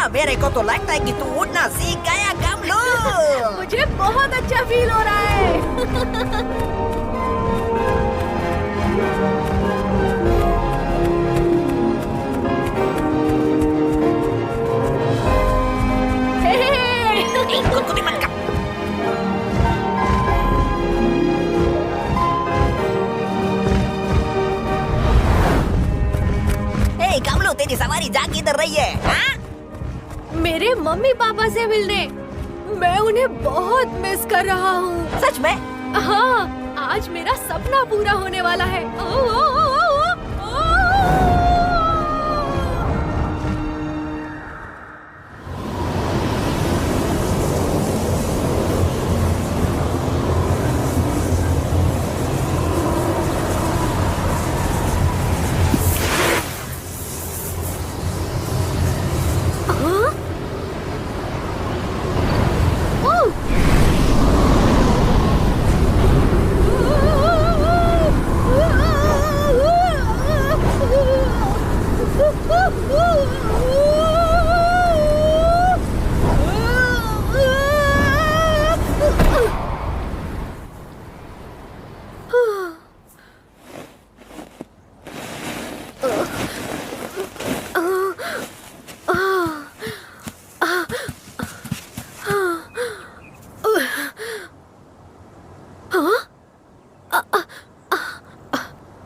मेरे को तो लगता है कि तू उड़ना सीख गया कमलू। मुझे बहुत अच्छा फील हो रहा है। गुदगुदी मत कर। ए कमलू, तेरी सवारी जा किधर रही है? हाँ? मेरे मम्मी पापा से मिलने। मैं उन्हें बहुत मिस कर रहा हूँ। सच में? हाँ, आज मेरा सपना पूरा होने वाला है। ओ, ओ, ओ, ओ, ओ।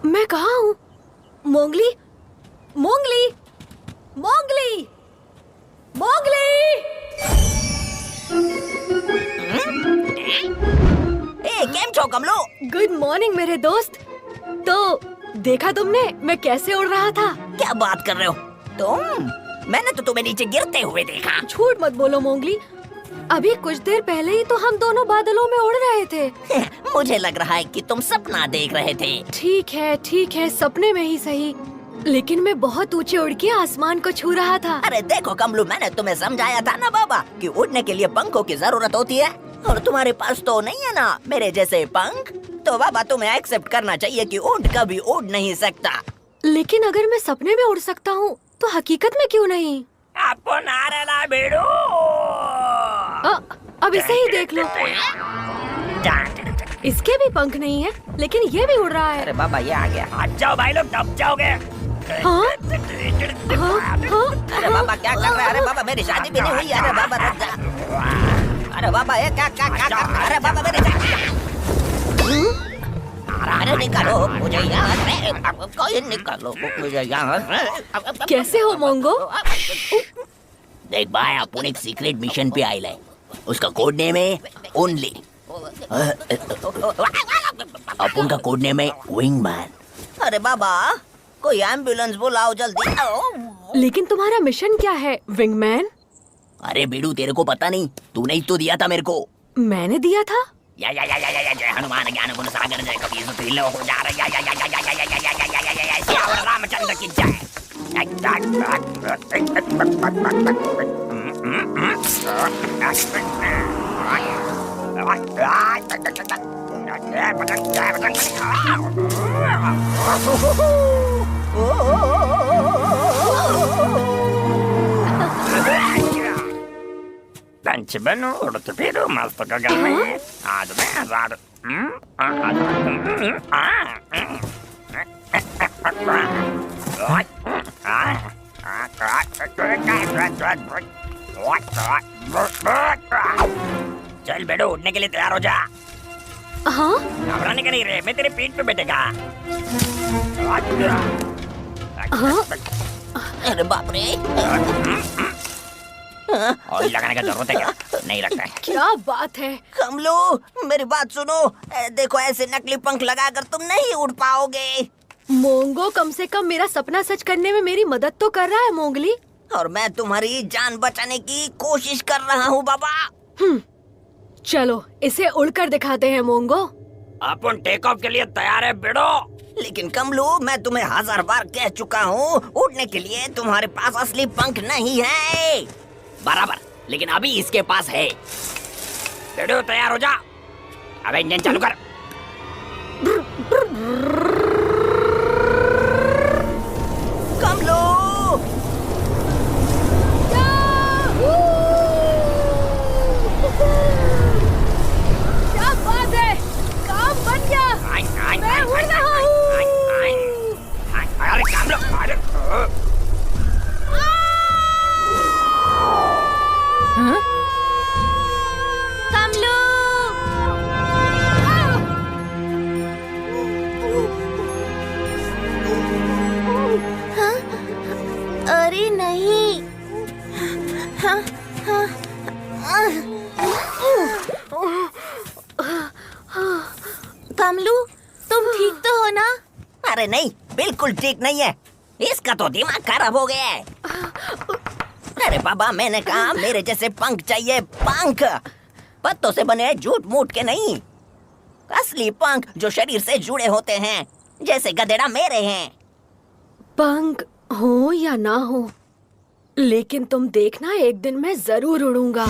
मैं कहाँ हूँ? मोंगली, मोंगली, मोंगली, मोंगली। ए केम छो कमलू? गुड मॉर्निंग मेरे दोस्त। तो देखा तुमने मैं कैसे उड़ रहा था? क्या बात कर रहे हो तुम? मैंने तो तुम्हें नीचे गिरते हुए देखा। झूठ मत बोलो मोंगली। अभी कुछ देर पहले ही तो हम दोनों बादलों में उड़ रहे थे। मुझे लग रहा है कि तुम सपना देख रहे थे। ठीक है, सपने में ही सही, लेकिन मैं बहुत ऊंचे उड़ के आसमान को छू रहा था। अरे देखो कमलू, मैंने तुम्हें समझाया था ना बाबा कि उड़ने के लिए पंखों की जरूरत होती है, और तुम्हारे पास तो नहीं है ना मेरे जैसे पंख। तो बाबा तुम्हें एक्सेप्ट करना चाहिए कि ऊंट कभी उड़ नहीं सकता। लेकिन अगर मैं सपने में उड़ सकता हूँ तो हकीकत में क्यों नहीं? आपको नारेला बेड़ू। अब इसे ही देख लो। इसके भी पंख नहीं है, लेकिन ये भी उड़ रहा है। अरे बाबा ये आ गया। हट जाओ भाई लोग, दब जाओगे। हाँ? अरे बाबा क्या कर रहे हैं? अरे बाबा मेरी शादी भी नहीं हुई। अरे बाबा रुक जा। अरे बाबा ये क्या क्या क्या कर रहे हैं? अरे बाबा मेरी अरे निकालो मुझे यहाँ से, कोई निकालो मुझे यहाँ से। कैसे हो मोंगो? देख भाई, अपन एक सीक्रेट मिशन पे आए। उसका कोड नेम है ओनली। अपन का कोड नेम है विंगमैन। अरे बाबा कोई एम्बुलेंस बुलाओ जल्दी। लेकिन तुम्हारा मिशन क्या है विंगमैन? अरे बेडू तेरे को पता नहीं? तूने ही तो दिया था मेरे को। मैंने दिया था? या जय हनुमान ज्ञान गुण सागर जय कबीर तिलो हो जा रहा या सियावर रामचंद्र की जय। पंच बनो उड़ते फिरो मस्त गगन में, आज मैं आजाद। चल बेटो, उड़ने के लिए तैयार हो जा। हाँ? घबराने का नहीं रे, मैं तेरे पीठ पे बैठेगा। हाँ? अरे बाप रे, ऑयल लगाने का जरूरत है क्या? नहीं लगता है। क्या बात है? कमलू मेरी बात सुनो। देखो ऐसे नकली पंख लगाकर तुम नहीं उड़ पाओगे। मोंगो कम से कम मेरा सपना सच करने में मेरी मदद तो कर रहा है मोंगली। और मैं तुम्हारी जान बचाने की कोशिश कर रहा हूँ बाबा। चलो इसे उड़कर दिखाते हैं मोंगो। अपन टेक ऑफ के लिए तैयार है बेड़ो। लेकिन कमलू मैं तुम्हें 1000 बार कह चुका हूँ, उड़ने के लिए तुम्हारे पास असली पंख नहीं है। बराबर, लेकिन अभी इसके पास है। बेड़ो तैयार हो जा। अब इंजन चालू कर। कमलू ना? अरे नहीं, बिल्कुल ठीक नहीं है। इसका तो दिमाग खराब हो गया है। अरे बाबा, मैंने कहा मेरे जैसे पंख चाहिए, पंख। पत्तों से बने झूठ मूठ के नहीं, असली पंख जो शरीर से जुड़े होते हैं, जैसे गधेड़ा मेरे हैं। पंख हो या ना हो, लेकिन तुम देखना, एक दिन मैं जरूर उड़ूंगा।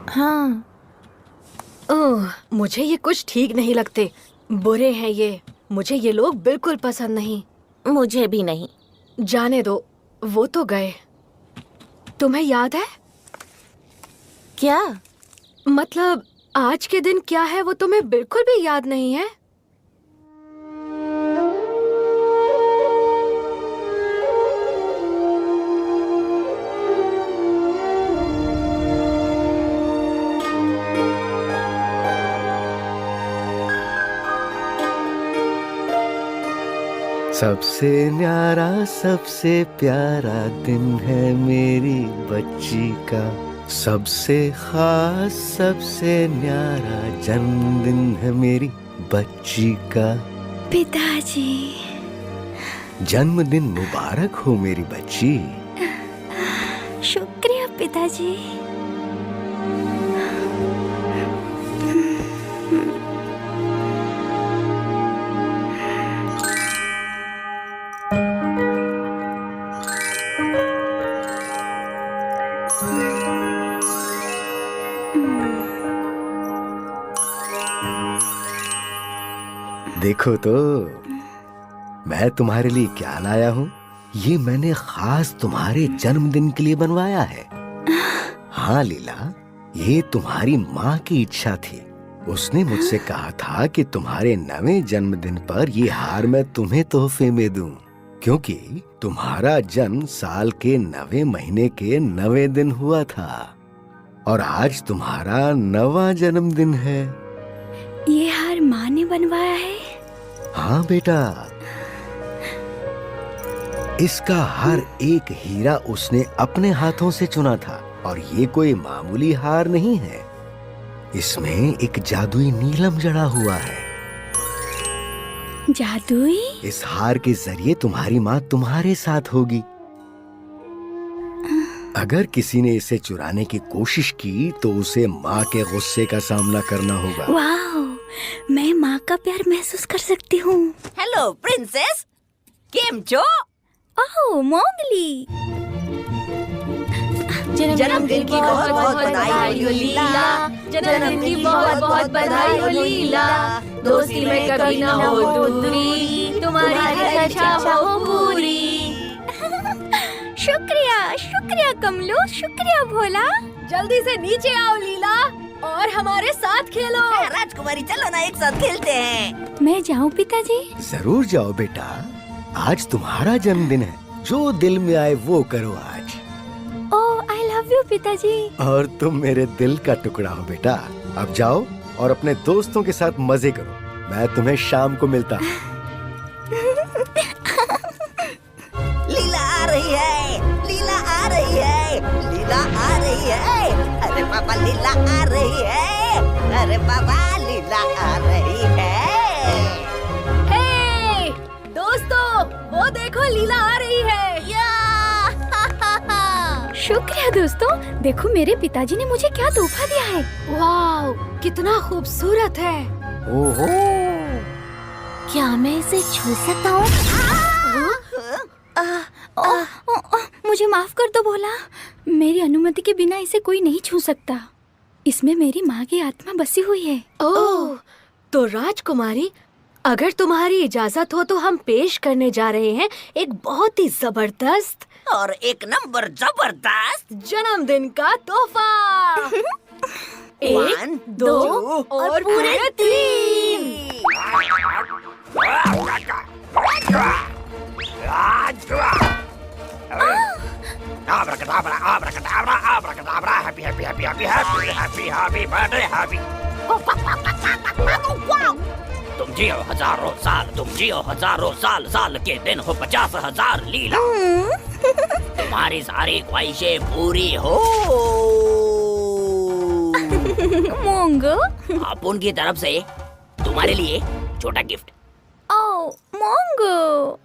हाँ। ओह, मुझे ये कुछ ठीक नहीं लगते। बुरे हैं ये। मुझे ये लोग बिल्कुल पसंद नहीं। मुझे भी नहीं। जाने दो, वो तो गए। तुम्हें याद है? क्या? मतलब आज के दिन क्या है वो तुम्हें बिल्कुल भी याद नहीं है? सबसे न्यारा सबसे प्यारा दिन है मेरी बच्ची का, सबसे खास सबसे न्यारा जन्मदिन है मेरी बच्ची का। पिताजी। जन्मदिन मुबारक हो मेरी बच्ची। शुक्रिया पिताजी। देखो तो मैं तुम्हारे लिए क्या लाया हूँ। ये मैंने खास तुम्हारे जन्मदिन के लिए बनवाया है। हाँ लीला, ये तुम्हारी माँ की इच्छा थी। उसने मुझसे कहा था कि तुम्हारे 9वें जन्मदिन पर ये हार मैं तुम्हें तोहफे में दूं, क्योंकि तुम्हारा जन्म साल के 9वें महीने के 9वें दिन हुआ था और आज तुम्हारा 9वां जन्मदिन है। ये हार माँ ने बनवाया है? हाँ बेटा, इसका हर एक हीरा उसने अपने हाथों से चुना था और ये कोई मामूली हार नहीं है। इसमें एक जादुई नीलम जड़ा हुआ है। जादुई? इस हार के जरिए तुम्हारी माँ तुम्हारे साथ होगी। अगर किसी ने इसे चुराने की कोशिश की तो उसे माँ के गुस्से का सामना करना होगा। वाह, मैं माँ का प्यार महसूस कर सकती हूँ। हेलो प्रिंसेस, केम छो? ओह मोंगली, जन्मदिन की बहुत बहुत बधाई हो लीला। जन्मदिन की बहुत बहुत बधाई हो लीला। दोस्ती में कभी ना हो दूरी, तुम्हारी हर इच्छा हो पूरी। शुक्रिया शुक्रिया कमलो, शुक्रिया भोला। जल्दी से नीचे आओ लीला और हमारे साथ खेलो। राजकुमारी, चलो ना एक साथ खेलते हैं। मैं जाऊँ पिताजी? जरूर जाओ बेटा, आज तुम्हारा जन्मदिन है। जो दिल में आए वो करो आज। ओह आई लव यू पिताजी। और तुम मेरे दिल का टुकड़ा हो बेटा। अब जाओ और अपने दोस्तों के साथ मजे करो। मैं तुम्हें शाम को मिलता हूँ। लीला आ रही है, लीला आ रही है, लीला आ रही है। अरे पापा, लीला आ रही है। अरे पापा, लीला आ रही है। हे दोस्तों, वो देखो लीला आ रही है। शुक्रिया दोस्तों, देखो मेरे पिताजी ने मुझे क्या तोहफा दिया है। वाह, कितना खूबसूरत है। ओहो, क्या मैं इसे छू सकता हूँ? मुझे माफ कर दो भोला, मेरी अनुमति के बिना इसे कोई नहीं छू सकता। इसमें मेरी माँ की आत्मा बसी हुई है। ओह, तो राजकुमारी, अगर तुम्हारी इजाजत हो तो हम पेश करने जा रहे हैं एक बहुत ही जबरदस्त और एक नंबर जबरदस्त जन्मदिन का तोहफा। 1, 2 और पूरे 3। Abracadabra abracadabra abracadabra happy happy happy happy happy happy happy birthday happy. तुम जियो हजारों साल, तुम जियो हजारों साल, साल के दिन हो 50,000 लीला। तुम्हारी सारी ख्वाहिशें पूरी हो। मोंगो। अपुन की तरफ से तुम्हारे लिए छोटा गिफ्ट। ओ मोंगो।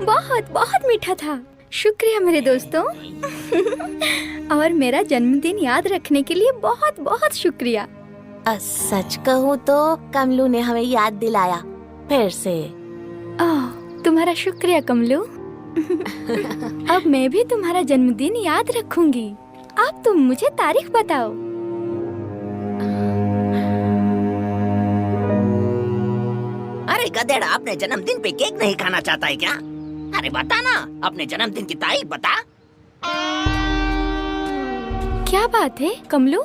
बहुत बहुत मीठा था। शुक्रिया मेरे दोस्तों। और मेरा जन्मदिन याद रखने के लिए बहुत बहुत शुक्रिया। सच कहूँ तो कमलू ने हमें याद दिलाया फिर से। तुम्हारा शुक्रिया कमलू। अब मैं भी तुम्हारा जन्मदिन याद रखूंगी। अब तुम मुझे तारीख बताओ। अरे गधेड़ा, अपने जन्मदिन पे केक नहीं खाना चाहता है क्या? अरे बता ना, अपने जन्मदिन की तारीख बता। क्या बात है कमलू?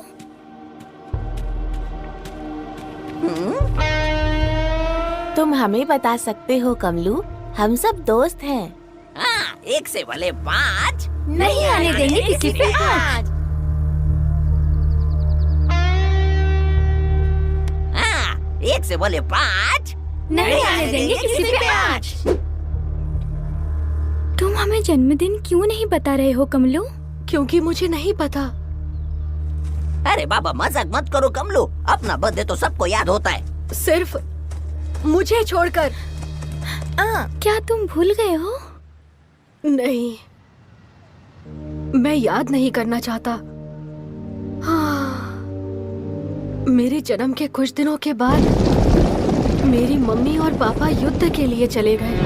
तुम हमें बता सकते हो कमलू, हम सब दोस्त हैं। हाँ, 1 से भले 5 नहीं आने देंगे किसी पे हाथ। हाँ, 1 से भले 5 नहीं आने देंगे किसी पे आज। तुम हमें जन्मदिन क्यों नहीं बता रहे हो कमलू? क्योंकि मुझे नहीं पता। अरे बाबा मजाक मत करो कमलू, अपना बर्थडे तो सबको याद होता है, सिर्फ मुझे छोड़कर। क्या तुम भूल गए हो? नहीं, मैं याद नहीं करना चाहता। मेरे जन्म के कुछ दिनों के बाद मेरी मम्मी और पापा युद्ध के लिए चले गए।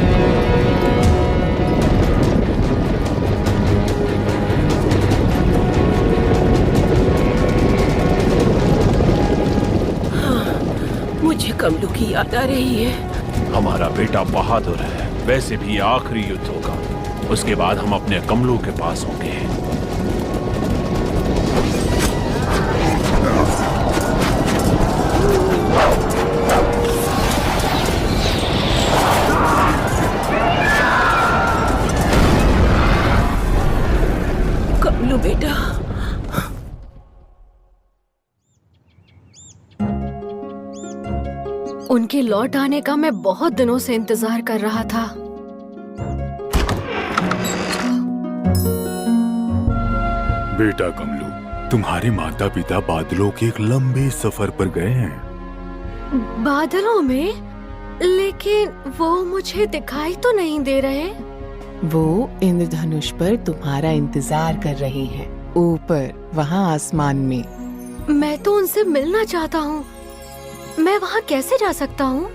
मुझे कमलू की याद आ रही है। हमारा बेटा बहादुर है, वैसे भी आखिरी युद्ध होगा, उसके बाद हम अपने कमलू के पास होंगे। कमलू बेटा, उनके लौट आने का मैं बहुत दिनों से इंतजार कर रहा था। बेटा कमलू, तुम्हारे माता पिता बादलों के एक लंबे सफर पर गए हैं। बादलों में? लेकिन वो मुझे दिखाई तो नहीं दे रहे। वो इंद्रधनुष पर तुम्हारा इंतजार कर रहे हैं, ऊपर वहाँ आसमान में। मैं तो उनसे मिलना चाहता हूँ। मैं वहाँ कैसे जा सकता हूँ?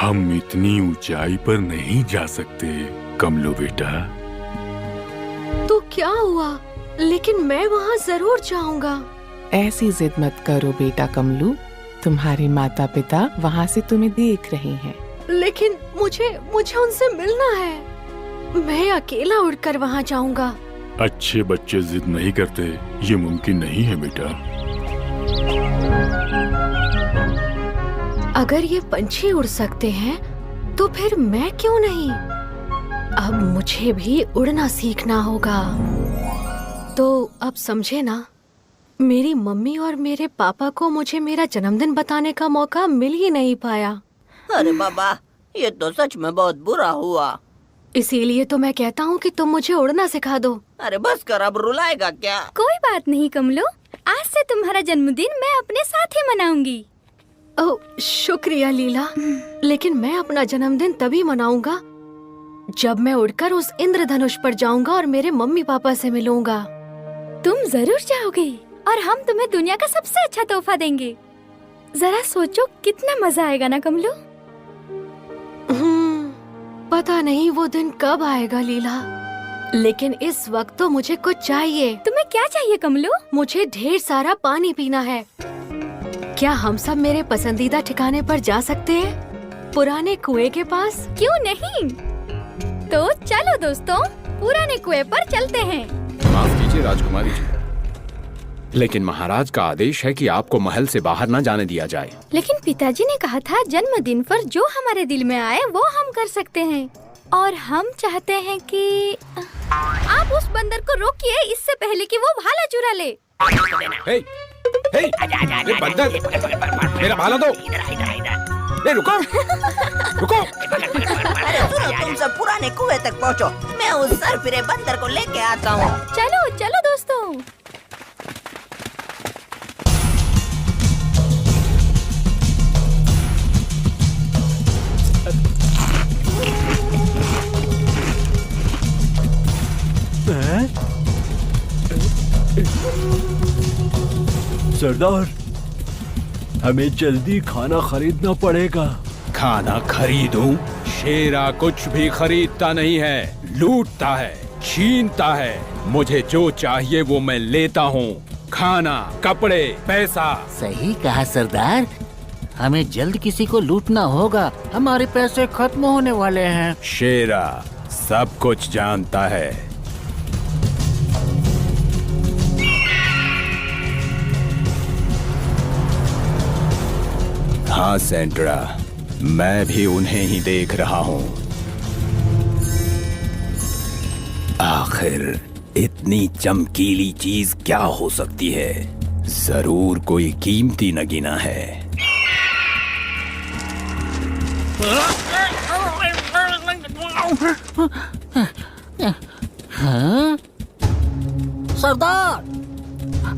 हम इतनी ऊंचाई पर नहीं जा सकते कमलू बेटा। तो क्या हुआ? लेकिन मैं वहाँ जरूर जाऊंगा। ऐसी जिद मत करो बेटा कमलू, तुम्हारे माता पिता वहाँ से तुम्हें देख रहे हैं। लेकिन मुझे उनसे मिलना है। मैं अकेला उड़कर वहाँ जाऊंगा। अच्छे बच्चे जिद नहीं करते, ये मुमकिन नहीं है बेटा। अगर ये पंछी उड़ सकते हैं तो फिर मैं क्यों नहीं? अब मुझे भी उड़ना सीखना होगा। तो अब समझे ना, मेरी मम्मी और मेरे पापा को मुझे मेरा जन्मदिन बताने का मौका मिल ही नहीं पाया। अरे बाबा, ये तो सच में बहुत बुरा हुआ। इसीलिए तो मैं कहता हूँ कि तुम मुझे उड़ना सिखा दो। अरे बस कर, अब रुलाएगा क्या? कोई बात नहीं कमलू, आज से तुम्हारा जन्मदिन मैं अपने साथ ही मनाऊंगी। ओह शुक्रिया लीला, लेकिन मैं अपना जन्मदिन तभी मनाऊंगा जब मैं उड़कर उस इंद्रधनुष पर जाऊंगा और मेरे मम्मी पापा से मिलूंगा। तुम जरूर जाओगे और हम तुम्हें दुनिया का सबसे अच्छा तोहफा देंगे। जरा सोचो कितना मजा आएगा ना कमलू। पता नहीं वो दिन कब आएगा लीला, लेकिन इस वक्त तो मुझे कुछ चाहिए। तुम्हें क्या चाहिए कमलू? मुझे ढेर सारा पानी पीना है। क्या हम सब मेरे पसंदीदा ठिकाने पर जा सकते हैं? पुराने कुएं के पास? क्यों नहीं? तो चलो दोस्तों, पुराने कुएं पर चलते हैं। माफ कीजिए राजकुमारी जी, लेकिन महाराज का आदेश है कि आपको महल से बाहर न जाने दिया जाए। लेकिन पिताजी ने कहा था जन्मदिन पर जो हमारे दिल में आए वो हम कर सकते हैं, और हम चाहते हैं कि आप उस बंदर को रोकिए इससे पहले कि वो भाला चुरा ले। हे, हे, ये बंदर, मेरा भाला दो। ए, रुको, रुको। अरे सुनो, तुम सब पुराने कुएं तक पहुँचो, मैं उस सर फिरे बंदर को लेके आता हूँ। चलो चलो दोस्तों। सरदार, हमें जल्दी खाना खरीदना पड़ेगा। खाना खरीदूं? शेरा कुछ भी खरीदता नहीं है, लूटता है, छीनता है। मुझे जो चाहिए वो मैं लेता हूँ, खाना, कपड़े, पैसा। सही कहा सरदार, हमें जल्द किसी को लूटना होगा, हमारे पैसे खत्म होने वाले हैं। शेरा सब कुछ जानता है। हाँ सेंड्रा, मैं भी उन्हें ही देख रहा हूँ। आखिर इतनी चमकीली चीज क्या हो सकती है? जरूर कोई कीमती नगीना है। हाँ? सरदार,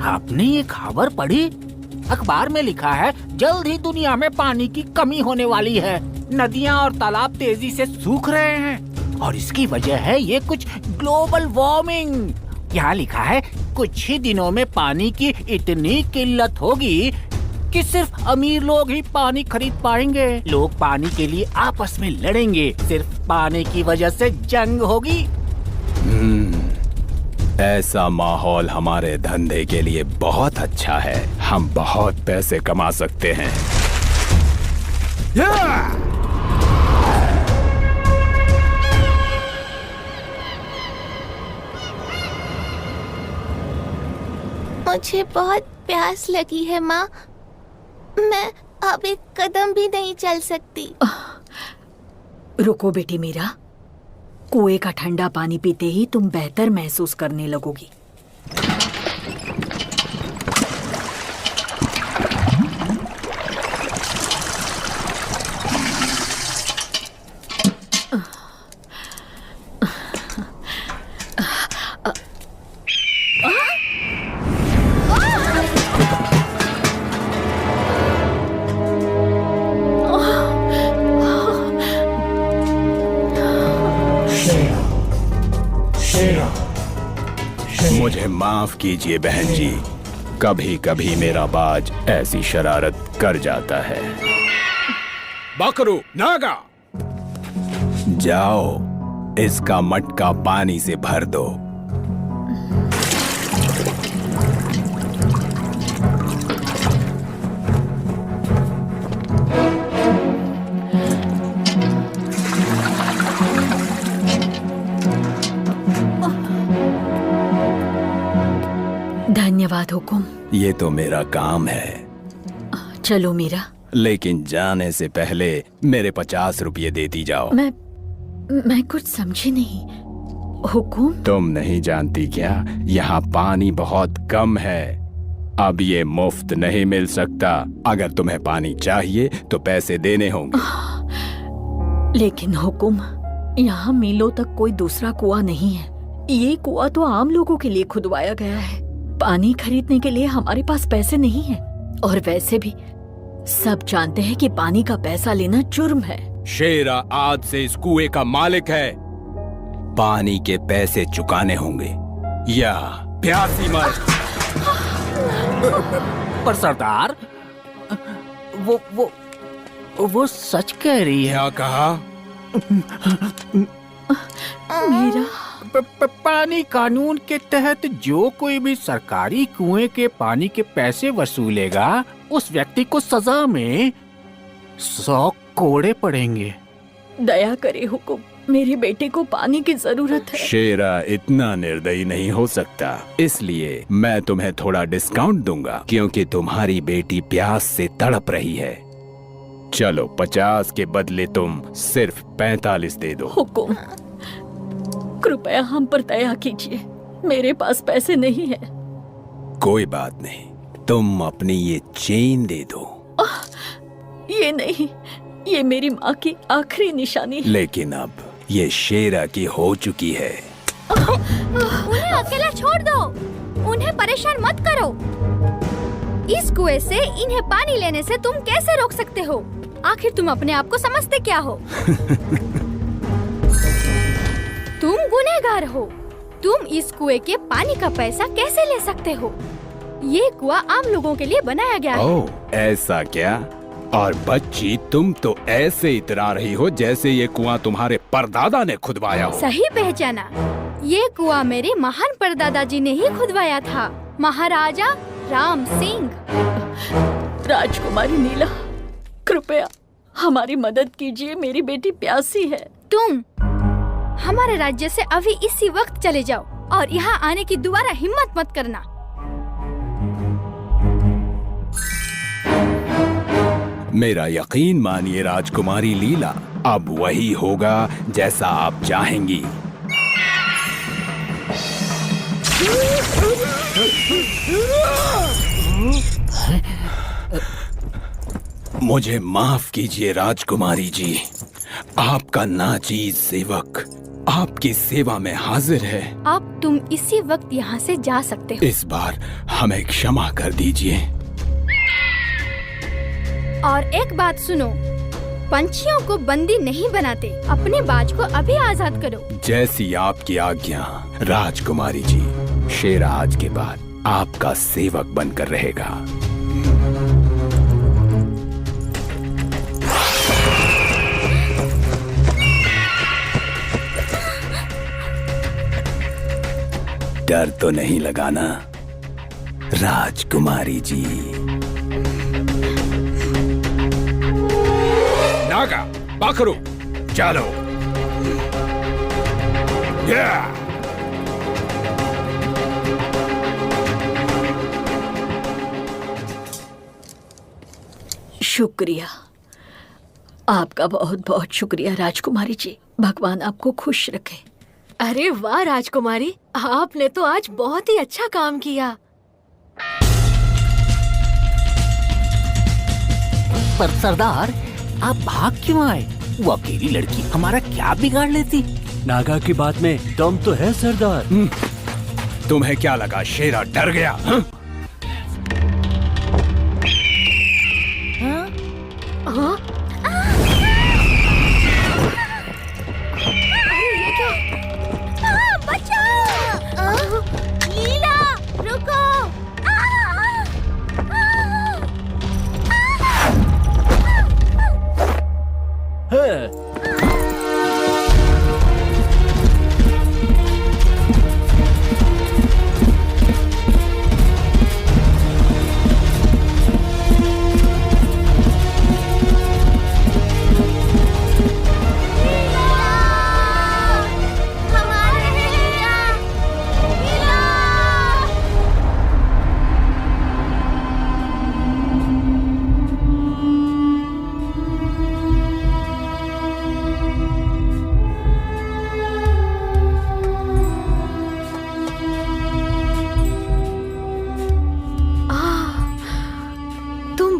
आपने ये खबर पढ़ी? अखबार में लिखा है जल्द ही दुनिया में पानी की कमी होने वाली है। नदियां और तालाब तेजी से सूख रहे हैं और इसकी वजह है ये कुछ ग्लोबल वार्मिंग। यहाँ लिखा है कुछ ही दिनों में पानी की इतनी किल्लत होगी कि सिर्फ अमीर लोग ही पानी खरीद पाएंगे। लोग पानी के लिए आपस में लड़ेंगे, सिर्फ पानी की वजह से जंग होगी। ऐसा माहौल हमारे धंधे के लिए बहुत अच्छा है, हम बहुत पैसे कमा सकते हैं। मुझे बहुत प्यास लगी है माँ, मैं अब एक कदम भी नहीं चल सकती। रुको बेटी मीरा, कुएं का ठंडा पानी पीते ही तुम बेहतर महसूस करने लगोगी। मुझे माफ कीजिए बहन जी, कभी कभी मेरा बाज ऐसी शरारत कर जाता है। बकरू नागा, जाओ इसका मटका पानी से भर दो। धन्यवाद हुकुम। ये तो मेरा काम है। चलो मीरा। लेकिन जाने से पहले मेरे 50 रुपये देती जाओ। मैं कुछ समझी नहीं। हुकुम? तुम नहीं जानती क्या? यहाँ पानी बहुत कम है, अब ये मुफ्त नहीं मिल सकता। अगर तुम्हें पानी चाहिए तो पैसे देने होंगे। लेकिन हुकुम, यहाँ मीलों तक कोई दूसरा कुआं नहीं है। ये कुआं तो आम लोगों के लिए खुदवाया गया है। पानी खरीदने के लिए हमारे पास पैसे नहीं है, और वैसे भी सब जानते हैं कि पानी का पैसा लेना जुर्म है। शेरा आज से इस कुएं का मालिक है, पानी के पैसे चुकाने होंगे या प्यासी मर। पर सरदार, वो सच कह रही है। क्या कहा? मेरा पानी कानून के तहत जो कोई भी सरकारी कुएं के पानी के पैसे वसूलेगा, उस व्यक्ति को सजा में 100 कोड़े पड़ेंगे। दया करे हुकुम, मेरे बेटे को पानी की जरूरत है। शेरा इतना निर्दयी नहीं हो सकता, इसलिए मैं तुम्हें थोड़ा डिस्काउंट दूंगा क्योंकि तुम्हारी बेटी प्यास से तड़प रही है। चलो 50 के बदले तुम सिर्फ 45 दे दो। हुकुम, कृपया हम पर दया कीजिए, मेरे पास पैसे नहीं है। कोई बात नहीं, तुम अपनी ये चेन दे दो। ये नहीं, ये मेरी माँ की आखिरी निशानी है। लेकिन अब ये शेरा की हो चुकी है। उन्हें अकेला छोड़ दो, उन्हें परेशान मत करो। इस कुएं से इन्हें पानी लेने से तुम कैसे रोक सकते हो? आखिर तुम अपने आप को समझते क्या हो? तुम गुनहगार हो। तुम इस कुएं के पानी का पैसा कैसे ले सकते हो? ये कुआं आम लोगों के लिए बनाया गया है। ओह, ऐसा क्या? और बच्ची, तुम तो ऐसे इतरा रही हो जैसे ये कुआं तुम्हारे परदादा ने खुदवाया हो। सही पहचाना, ये कुआं मेरे महान परदादा जी ने ही खुदवाया था, महाराजा राम सिंह। राजकुमारी नीला, कृपया हमारी मदद कीजिए, मेरी बेटी प्यासी है। तुम हमारे राज्य से अभी इसी वक्त चले जाओ और यहाँ आने की दोबारा हिम्मत मत करना। मेरा यकीन मानिए राजकुमारी लीला, अब वही होगा जैसा आप चाहेंगी। मुझे माफ कीजिए राजकुमारी जी, आपका नाचीज सेवक आपकी सेवा में हाजिर है। अब तुम इसी वक्त यहाँ से जा सकते हो। इस बार हमें क्षमा कर दीजिए। और एक बात सुनो, पंछियों को बंदी नहीं बनाते, अपने बाज को अभी आजाद करो। जैसी आपकी आज्ञा राजकुमारी जी। शेरा आज के बाद आपका सेवक बनकर रहेगा। डर तो नहीं लगाना राजकुमारी जी। नागा, पकड़ो, चलो। शुक्रिया, आपका बहुत बहुत शुक्रिया राजकुमारी जी। भगवान आपको खुश रखे। अरे वाह राजकुमारी, आपने तो आज बहुत ही अच्छा काम किया। पर सरदार, आप भाग क्यों आए? वो अकेली लड़की हमारा क्या बिगाड़ लेती? नागा की बात में दम तो है सरदार। तुम्हें क्या लगा शेरा डर गया? हाँ? हाँ? बचाओ! लीला, रुको!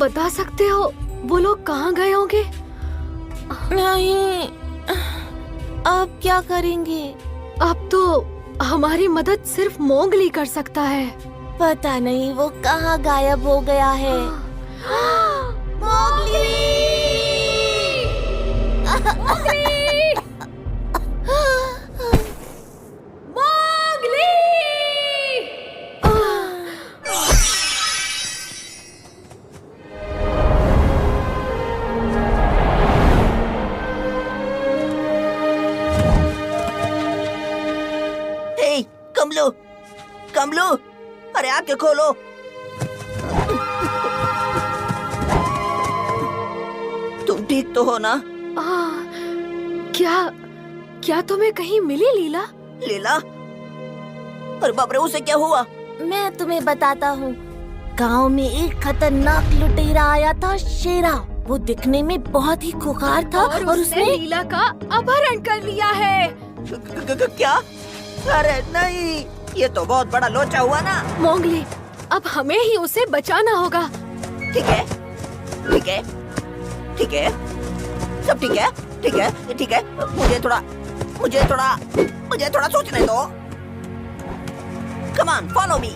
बता सकते हो वो लोग कहाँ गए होंगे? नहीं, अब क्या करेंगे? अब तो हमारी मदद सिर्फ मोगली कर सकता है। पता नहीं वो कहाँ गायब हो गया है। मोगली! कमलू, अरे आंखें खोलो। तुम ठीक तो हो ना? क्या तुम्हें कहीं मिली लीला? लीला? अरे बाप रे, उसे क्या हुआ? मैं तुम्हें बताता हूँ। गांव में एक खतरनाक लुटेरा आया था, शेरा। वो दिखने में बहुत ही खुखार था और उसने लीला का अपहरण कर लिया है। क्या? अरे नहीं, ये तो बहुत बड़ा लोचा हुआ ना। मोंगली, अब हमें ही उसे बचाना होगा। ठीक है, ठीक है, ठीक है, सब ठीक है, ठीक है, ठीक है। मुझे थोड़ा सोचने दो। Come on, follow me.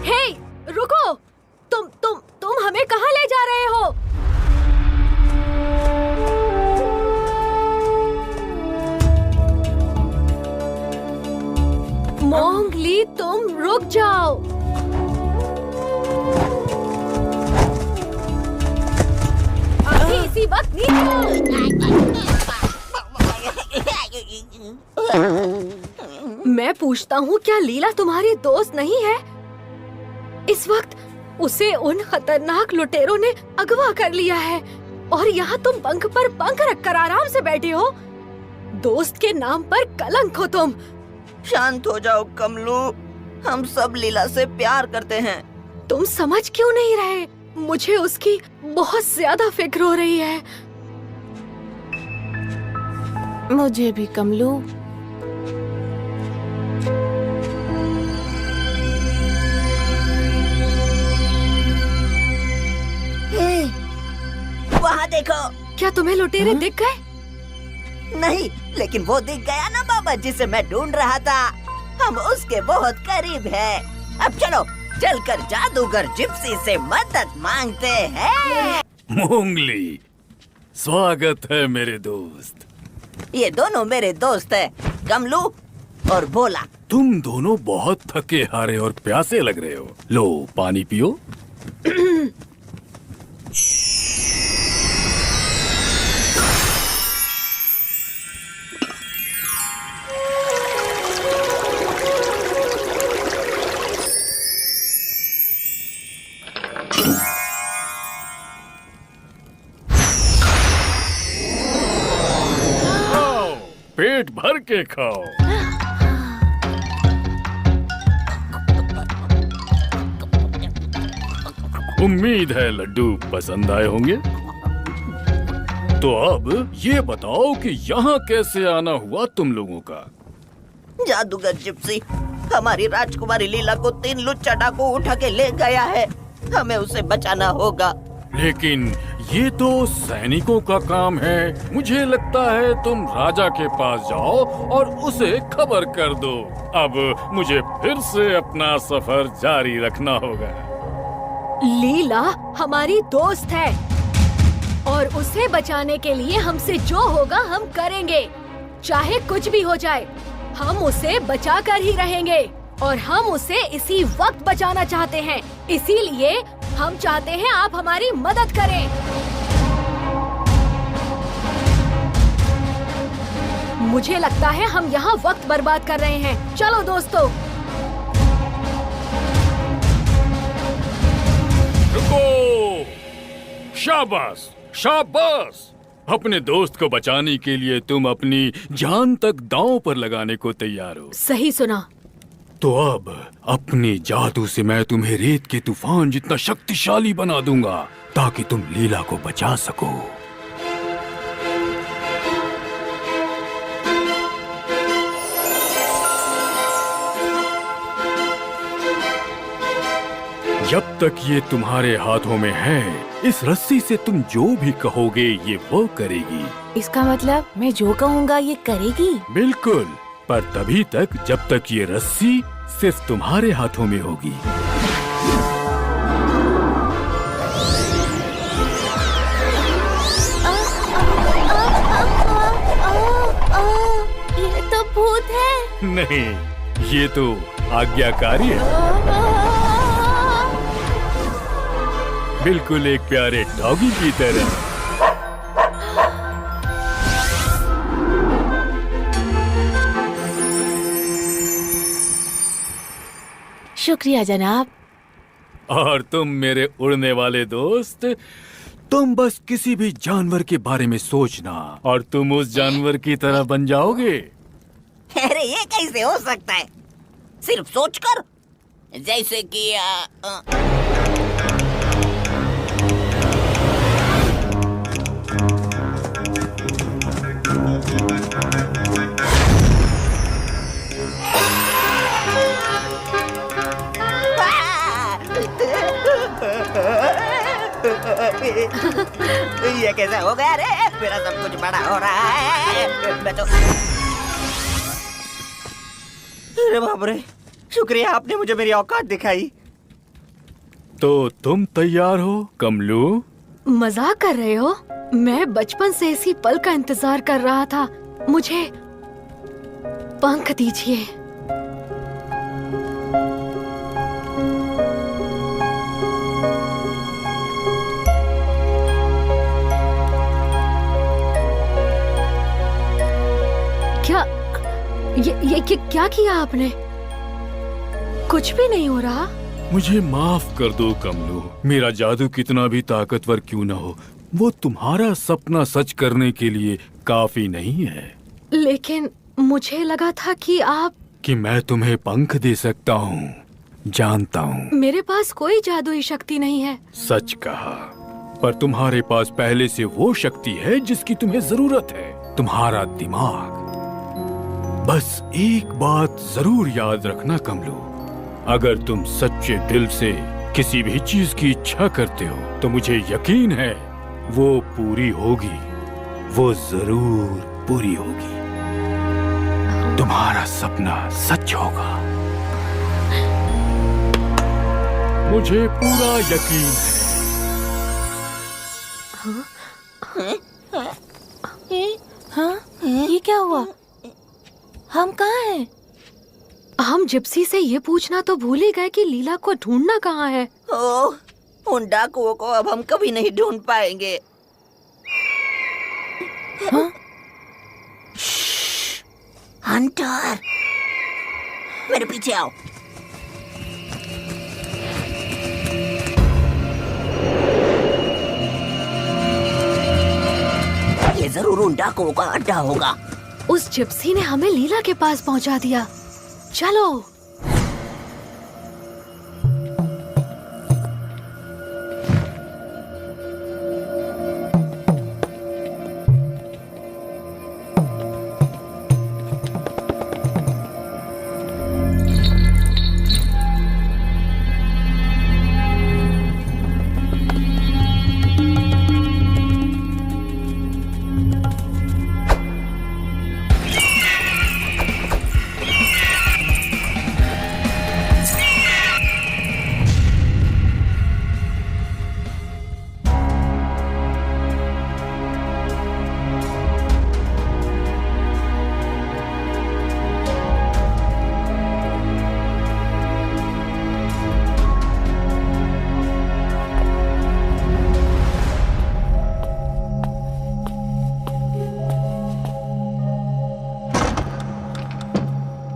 हे, रुको! तुम हमें कहाँ ले जा रहे हो? मोंगली, तुम रुक जाओ। अभी इसी वक्त मैं पूछता हूँ, क्या लीला तुम्हारी दोस्त नहीं है? इस वक्त उसे उन खतरनाक लुटेरों ने अगवा कर लिया है और यहाँ तुम पंख पर पंख रखकर आराम से बैठे हो। दोस्त के नाम पर कलंक हो तुम। शांत हो जाओ कमलू, हम सब लीला से प्यार करते हैं। तुम समझ क्यों नहीं रहे? मुझे उसकी बहुत ज्यादा फिक्र हो रही है। मुझे भी कमलू। वहाँ देखो। क्या तुम्हें लुटेरे दिख गए? नहीं, लेकिन वो दिख गया ना बाबा, जिसे मैं ढूंढ रहा था। हम उसके बहुत करीब हैं। अब चलो, चलकर जादूगर जिप्सी से मदद मांगते हैं। मोंगली, स्वागत है मेरे दोस्त। ये दोनों मेरे दोस्त हैं, कमलू और भोला। तुम दोनों बहुत थके हारे और प्यासे लग रहे हो। लो, पानी पियो। पेट भर के खाओ। उम्मीद है लड्डू पसंद आए होंगे। तो अब ये बताओ कि यहाँ कैसे आना हुआ तुम लोगों का? जादूगर जिप्सी हमारी राजकुमारी लीला को 3 लुच्चा डाकू उठा के ले गया है। हमें उसे बचाना होगा। लेकिन ये तो सैनिकों का काम है। मुझे लगता है तुम राजा के पास जाओ और उसे खबर कर दो। अब मुझे फिर से अपना सफर जारी रखना होगा। लीला हमारी दोस्त है और उसे बचाने के लिए हमसे जो होगा हम करेंगे। चाहे कुछ भी हो जाए, हम उसे बचा कर ही रहेंगे और हम उसे इसी वक्त बचाना चाहते हैं। इसीलिए हम चाहते हैं आप हमारी मदद करें। मुझे लगता है हम यहाँ वक्त बर्बाद कर रहे हैं। चलो दोस्तों। रुको! शाबाश, शाबाश! अपने दोस्त को बचाने के लिए तुम अपनी जान तक दांव पर लगाने को तैयार हो। सही सुना। तो अब अपने जादू से मैं तुम्हें रेत के तूफान जितना शक्तिशाली बना दूंगा ताकि तुम लीला को बचा सको। जब तक ये तुम्हारे हाथों में है, इस रस्सी से तुम जो भी कहोगे ये वो करेगी। इसका मतलब मैं जो कहूँगा ये करेगी? बिल्कुल, पर तभी तक जब तक ये रस्सी सिर्फ तुम्हारे हाथों में होगी। ये तो भूत है। नहीं, ये तो आज्ञाकारी है। बिल्कुल एक प्यारे डॉगी की तरह। शुक्रिया जनाब। और तुम मेरे उड़ने वाले दोस्त, तुम बस किसी भी जानवर के बारे में सोचना और तुम उस जानवर की तरह बन जाओगे। अरे ये कैसे हो सकता है? सिर्फ सोचकर, जैसे कि ये कैसा हो गया रे? मेरा सब कुछ बड़ा हो रहा है। मैं तो अरे बाप रे, शुक्रिया आपने मुझे मेरी औकात दिखाई। तो तुम तैयार हो कमलू? मजाक कर रहे हो? मैं बचपन से इसी पल का इंतजार कर रहा था। मुझे पंख दीजिए। क्या ये क्या किया आपने? कुछ भी नहीं हो रहा। मुझे माफ कर दो कमलू। मेरा जादू कितना भी ताकतवर क्यों न हो, वो तुम्हारा सपना सच करने के लिए काफी नहीं है। लेकिन मुझे लगा था कि मैं तुम्हें पंख दे सकता हूँ। जानता हूँ मेरे पास कोई जादुई शक्ति नहीं है। सच कहा, पर तुम्हारे पास पहले से वो शक्ति है जिसकी तुम्हें जरूरत है, तुम्हारा दिमाग। बस एक बात जरूर याद रखना कमलू, अगर तुम सच्चे दिल से किसी भी चीज की इच्छा करते हो तो मुझे यकीन है वो पूरी होगी, वो जरूर पूरी होगी। तुम्हारा सपना सच होगा, मुझे पूरा यकीन है। हाँ? ये क्या हुआ? हम कहाँ हैं? हम जिप्सी से ये पूछना तो भूल ही गए कि लीला को ढूंढना कहाँ है। ओह, उन डाकुओं को अब हम कभी नहीं ढूंढ पाएंगे। हाँ? हंटर, मेरे पीछे आओ। ये जरूर उन डाकुओं का अड्डा होगा। उस जिप्सी ने हमें लीला के पास पहुंचा दिया। चलो।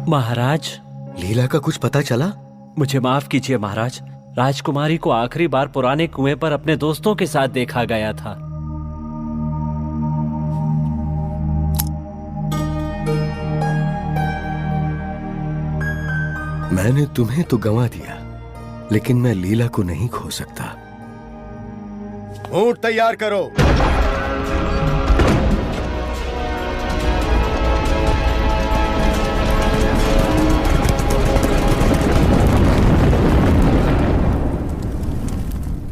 महाराज, लीला का कुछ पता चला? मुझे माफ कीजिए महाराज, राजकुमारी को आखिरी बार पुराने कुएं पर अपने दोस्तों के साथ देखा गया था। मैंने तुम्हें तो गंवा दिया, लेकिन मैं लीला को नहीं खो सकता। ऊंट तैयार करो।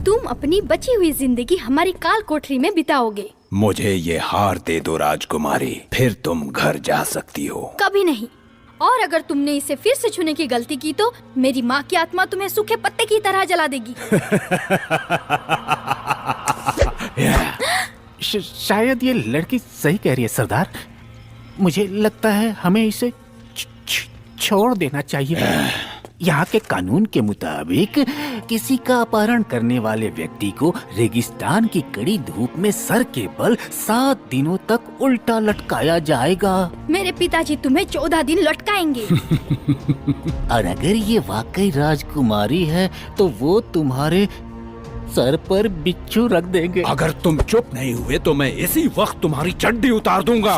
तुम अपनी बची हुई जिंदगी हमारी काल कोठरी में बिताओगे। मुझे ये हार दे दो राजकुमारी, फिर तुम घर जा सकती हो। कभी नहीं। और अगर तुमने इसे फिर से छूने की गलती की तो मेरी माँ की आत्मा तुम्हें सूखे पत्ते की तरह जला देगी। शायद ये लड़की सही कह रही है सरदार। मुझे लगता है हमें इसे छोड़ देना चाहिए। यहाँ के कानून के मुताबिक किसी का अपहरण करने वाले व्यक्ति को रेगिस्तान की कड़ी धूप में सर के बल 7 दिनों तक उल्टा लटकाया जाएगा। मेरे पिताजी तुम्हें 14 दिन लटकाएंगे। और अगर ये वाकई राजकुमारी है तो वो तुम्हारे सर पर बिच्छू रख देंगे। अगर तुम चुप नहीं हुए तो मैं इसी वक्त तुम्हारी चड्डी उतार दूंगा।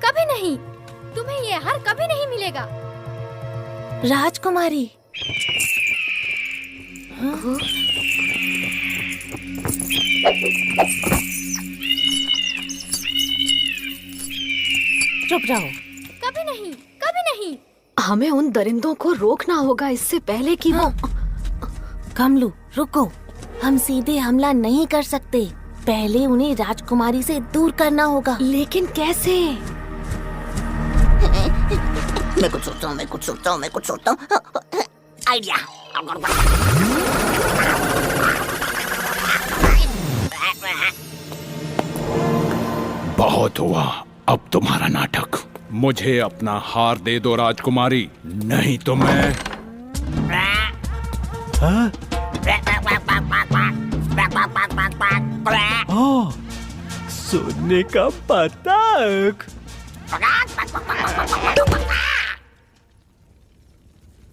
कभी नहीं, तुम्हें ये हार कभी नहीं मिलेगा। राजकुमारी, चुप रहो। कभी नहीं, कभी नहीं। हमें उन दरिंदों को रोकना होगा इससे पहले कि वो। कमलू रुको, हम सीधे हमला नहीं कर सकते। पहले उन्हें राजकुमारी से दूर करना होगा। लेकिन कैसे? मैं कुछ सोचता हूँ। आइडिया। बहुत हुआ अब तुम्हारा नाटक। मुझे अपना हार दे दो राजकुमारी, नहीं तो मैं। हाँ? ओह, सोने का पतंग।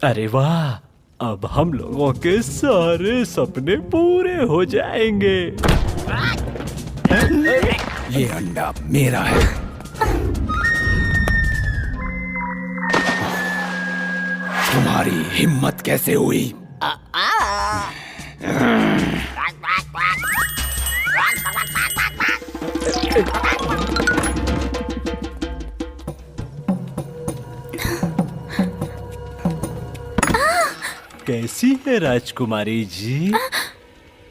अरे वाह, अब हम लोगों के सारे सपने पूरे हो जाएंगे। ये अंडा मेरा है। तुम्हारी हिम्मत कैसे हुई? कैसी है राजकुमारी जी?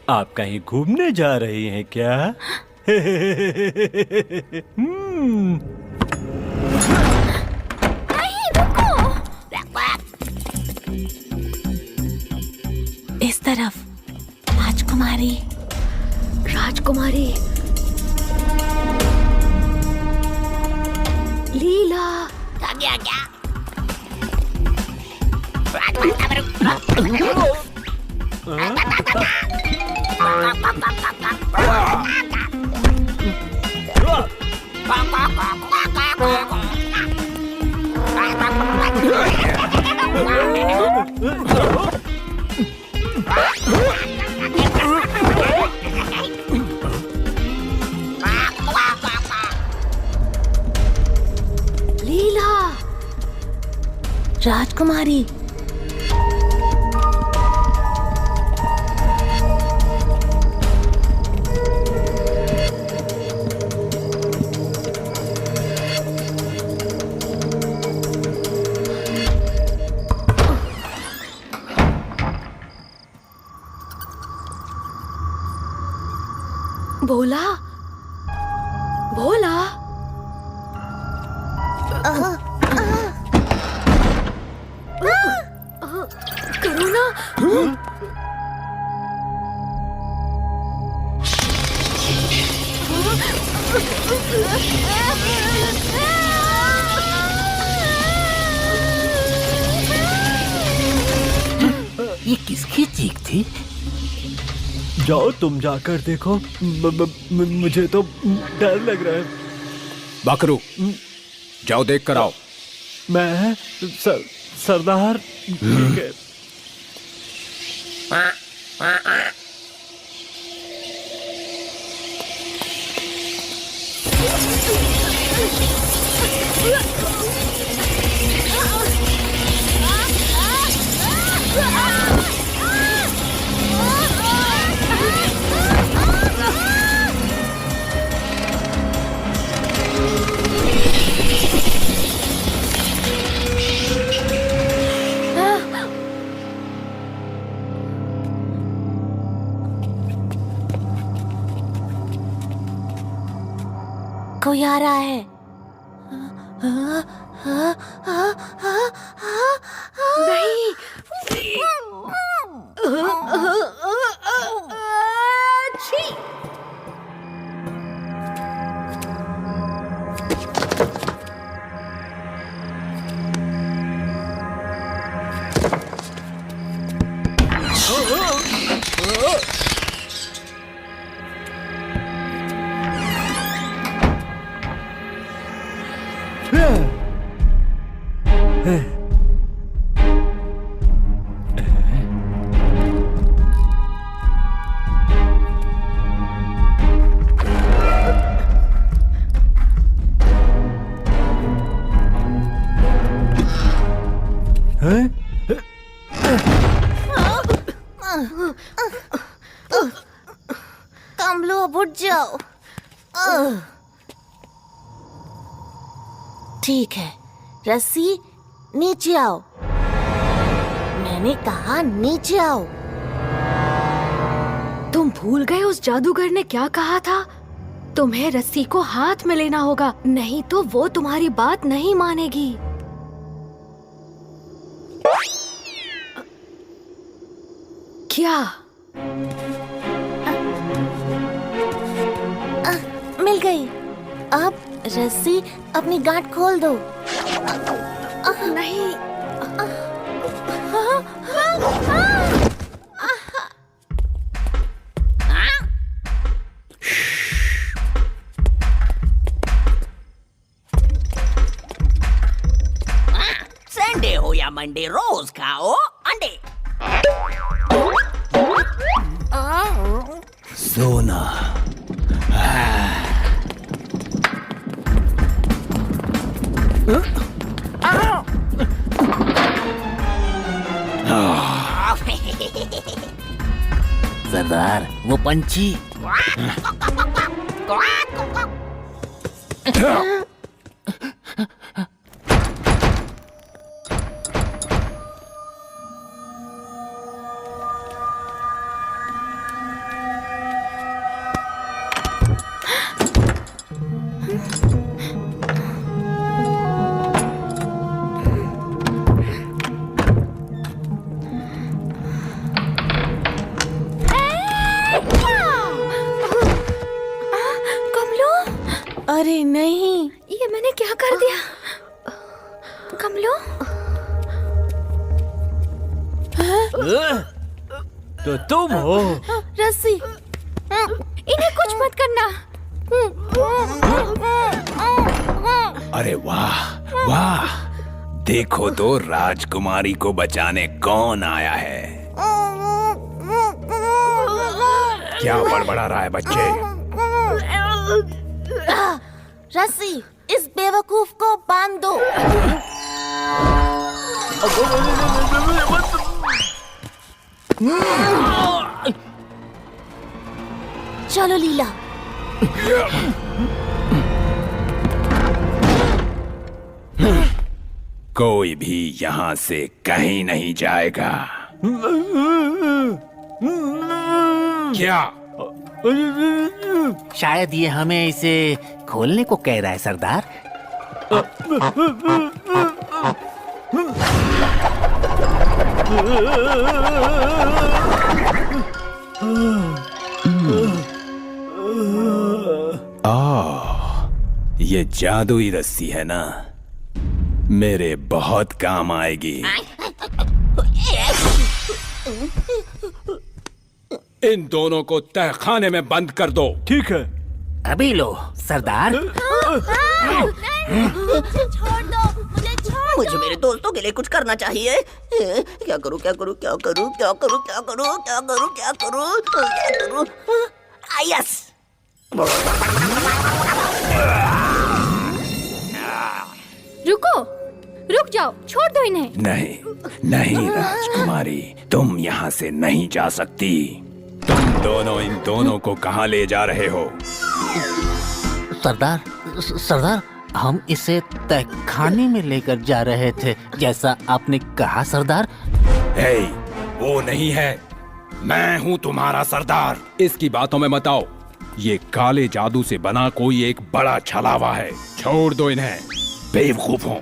आप कहीं घूमने जा रही हैं क्या? नहीं, रुको। इस तरफ। राजकुमारी, राजकुमारी, लीला। क्या? लीला, राजकुमारी। भोला, भोला। करुणा। ये किसकी चीख थी? जाओ तुम जाकर देखो। मुझे तो डर लग रहा है। बकरू, जाओ देख कर आओ। मैं सरदार। ठीक है। कोई आ रहा है। नहीं। कमलो अब उठ जाओ। ठीक है, रस्सी नीचे आओ। मैंने कहा नीचे आओ। तुम भूल गए उस जादूगर ने क्या कहा था? तुम्हें रस्सी को हाथ में लेना होगा, नहीं तो वो तुम्हारी बात नहीं मानेगी। क्या? मिल गई। अब रस्सी अपनी गांठ खोल दो। नहीं। संडे हो या मंडे, रोज खाओ अंडे। सोना। सरदार, वो पंछी। अरे नहीं, ये मैंने क्या कर दिया? कमलो, तो तुम हो? रस्सी। इन्हें कुछ मत करना। अरे वाह वाह, देखो तो राजकुमारी को बचाने कौन आया है। क्या बड़बड़ा रहा है बच्चे? रस्सी, इस बेवकूफ को बांध दो। चलो लीला। कोई भी यहाँ से कहीं नहीं जाएगा। क्या? शायद ये हमें इसे खोलने को कह रहा है सरदार। ये जादुई रस्सी है ना, मेरे बहुत काम आएगी। इन दोनों को तहखाने में बंद कर दो। ठीक है। अभी लो सरदार। छोड़ दो, मुझे छोड़ दो। मुझे मेरे दोस्तों के लिए कुछ करना चाहिए। क्या करूं क्या करूं क्या करूं क्या करूं क्या करूं क्या करूं क्या करूं क्या करूं? यस। रुको, रुक जाओ, छोड़ दो इन्हें। नहीं नहीं राजकुमारी, तुम यहाँ से नहीं जा सकती। तुम दोनों इन दोनों को कहाँ ले जा रहे हो? सरदार, सरदार, हम इसे तहखाने में लेकर जा रहे थे, जैसा आपने कहा सरदार। हे, वो नहीं है, मैं हूँ तुम्हारा सरदार। इसकी बातों में मत आओ। ये काले जादू से बना कोई एक बड़ा छलावा है। छोड़ दो इन्हें, बेवकूफों।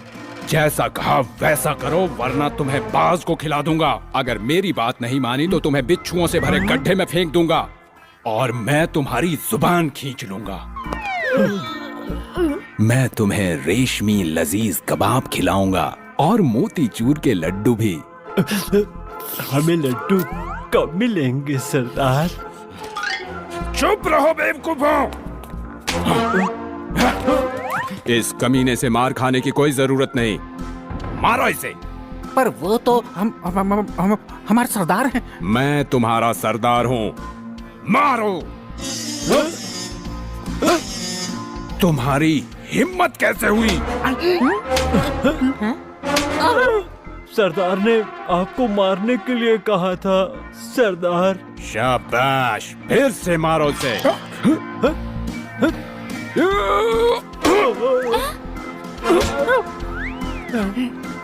जैसा कहा वैसा करो, वरना तुम्हें बाज को खिला दूंगा। अगर मेरी बात नहीं मानी तो तुम्हें बिच्छुओं से भरे गड्ढे में फेंक दूंगा और मैं तुम्हारी जुबान खींच लूंगा। मैं तुम्हें रेशमी लजीज कबाब खिलाऊंगा और मोतीचूर के लड्डू भी। हमें लड्डू कब मिलेंगे सरदार? चुप रहो बेवकूफों। इस कमीने से मार खाने की कोई जरूरत नहीं। मारो इसे। पर वो तो हमारे सरदार हैं। मैं तुम्हारा सरदार हूँ, मारो। तुम्हारी हिम्मत कैसे हुई? सरदार ने आपको मारने के लिए कहा था सरदार। शाबाश, फिर से मारो इसे।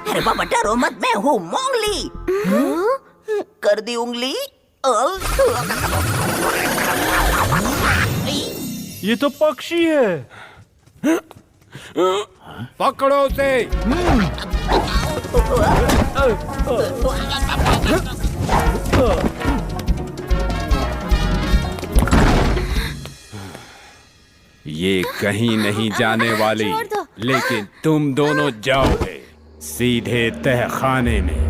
अरे बाबा डरो मत, मैं हूँ मोंगली। कर दी उंगली। ये तो पक्षी है। पकड़ो उसे। ये कहीं नहीं जाने वाली, लेकिन तुम दोनों जाओगे सीधे तहखाने में।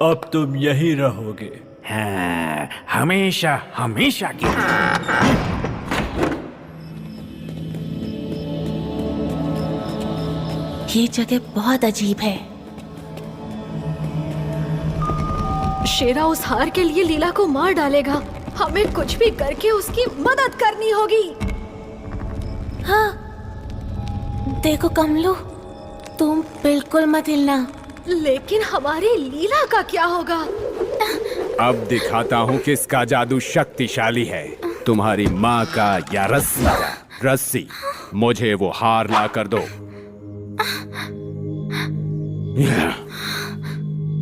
अब तुम यहीं रहोगे। हाँ, हमेशा हमेशा के ये जगह बहुत अजीब है। शेरा उस हार के लिए लीला को मार डालेगा। हमें कुछ भी करके उसकी मदद करनी होगी। हाँ, देखो कमलू, तुम बिल्कुल मत हिलना। लेकिन हमारी लीला का क्या होगा? अब दिखाता हूँ किसका जादू शक्तिशाली है, तुम्हारी माँ का या रस्सी का। रस्सी, मुझे वो हार ला कर दो।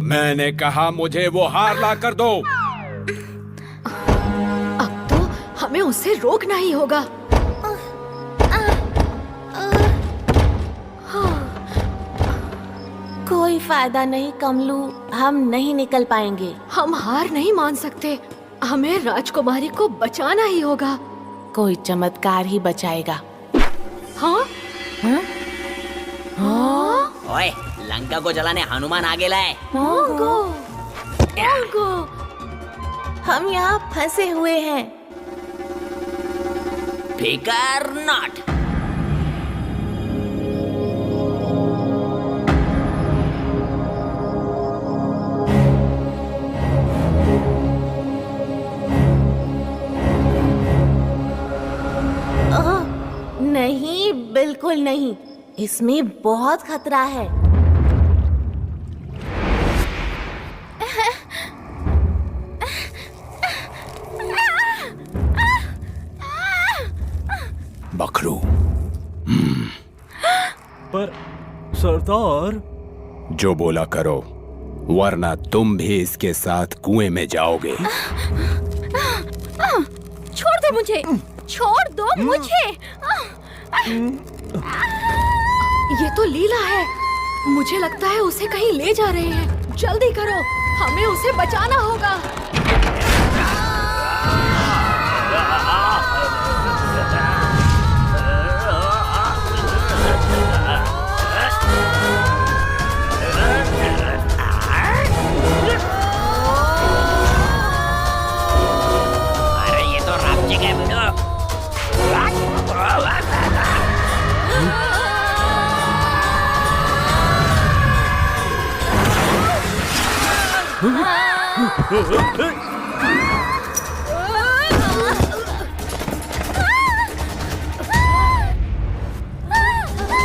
मैंने कहा मुझे वो हार ला कर दो। अब तो हमें उसे रोकना ही होगा। कोई फायदा नहीं कमलू, हम नहीं निकल पाएंगे। हम हार नहीं मान सकते। हमें राजकुमारी को बचाना ही होगा। कोई चमत्कार ही बचाएगा। हाँ? हाँ? ओए, लंका को जलाने हनुमान आगे लाए। मोंगो, मोंगो, हम यहाँ फंसे हुए हैं। फिकर नॉट। नहीं, बिल्कुल नहीं, इसमें बहुत खतरा है। बकरू। पर सरदार। जो बोला करो, वरना तुम भी इसके साथ कुएं में जाओगे। छोड़ दो मुझे, छोड़ दो मुझे। ये तो लीला है। मुझे लगता है उसे कहीं ले जा रहे हैं। जल्दी करो, हमें उसे बचाना होगा। अरे ये तो रामजी का वीडियो।